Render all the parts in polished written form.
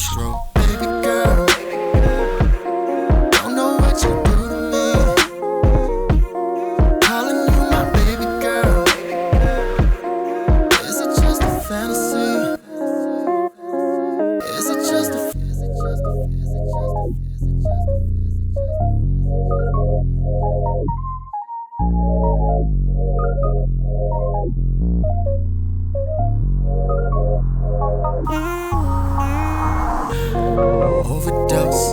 stroke. Baby girl, don't know what you do to me. Calling you my baby girl. Is it just a fantasy? Is it just a overdose?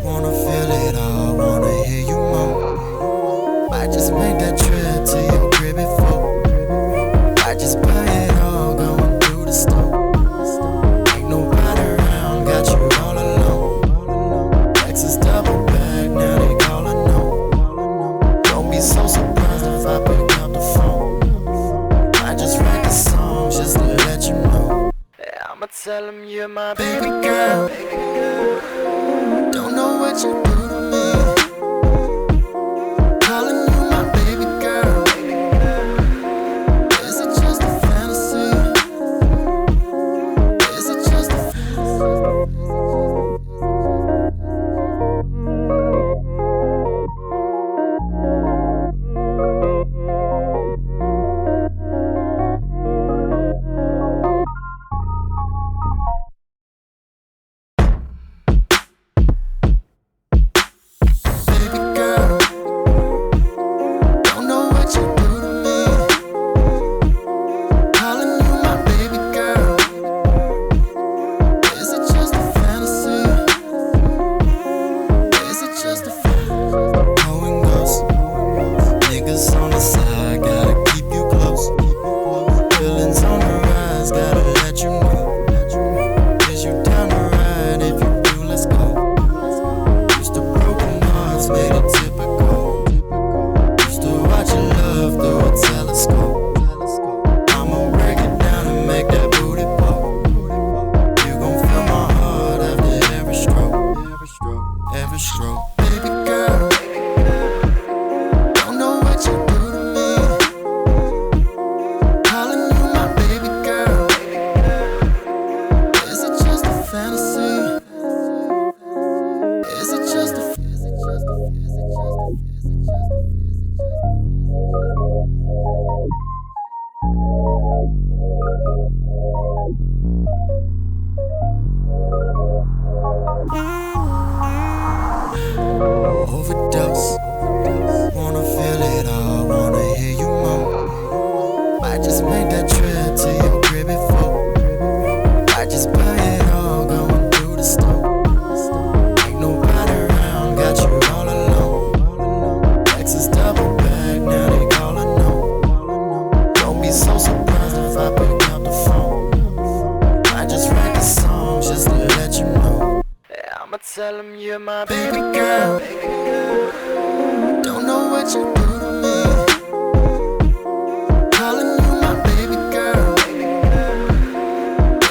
Wanna feel it all, wanna hear you moan. Might just make that trip to your crib before. I just buy it all, going through the store. Ain't nobody around, got you all alone. Texas double back, now they call her no. Don't be so surprised if I pick up the phone. I just write the songs just to let you know. Yeah, I'ma tell him you're my baby girl. Don't know what you do to me. Calling you my baby girl. Is it just a fantasy? Is it just a baby girl? Don't know what you do to me. Calling you my baby girl. Is it just a fantasy? Is it just a going ghost? Niggas on the side, gotta keep you close. Feelings on the rise, gotta let you know. Is you down to ride? If you do, let's go. Used to broken hearts, made it typical. Used to watch your love through a telescope. I'ma break it down and make that booty pop. You gon' feel my heart after every stroke. Every stroke. Baby girl, don't know what you do to me. Calling you my baby girl. Is it just a fantasy? Is it just a overdose? Wanna feel it all, wanna hear you moan. Might just make that trip to your crib before. I just buy it all, going through the store. Ain't nobody around, got you all alone. Texas double back, now they call her no. Don't be so surprised if I pick up the phone. I just write the songs just to let you know. Yeah, I'ma tell him you're my baby girl. Don't know what you do to me. Calling you my baby girl.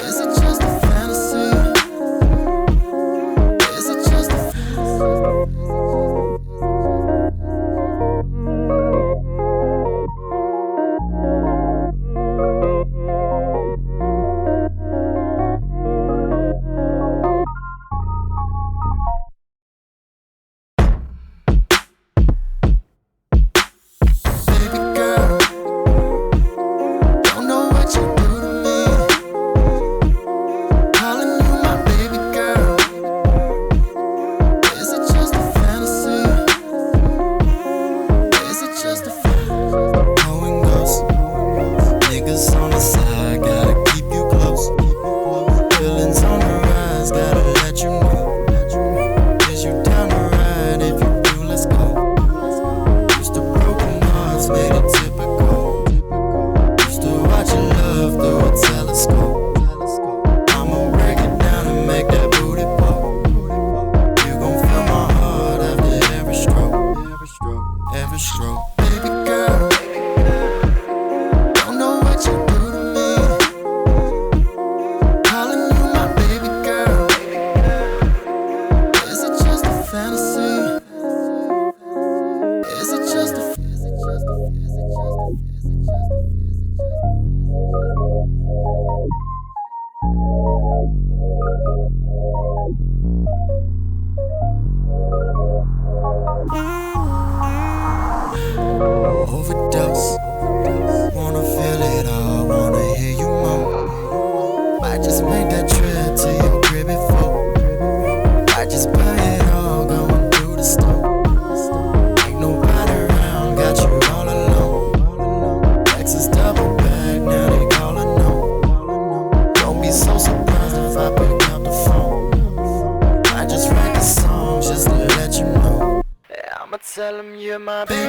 Is it just a fantasy? Is it just a just make that trip to your crib before. I just buy it all, going through the store. Ain't nobody around, got you all alone. Texas double back, now they calling on. Don't be so surprised if I pick up the phone. I just write the songs just to let you know. Yeah, I'ma tell 'em you're my baby.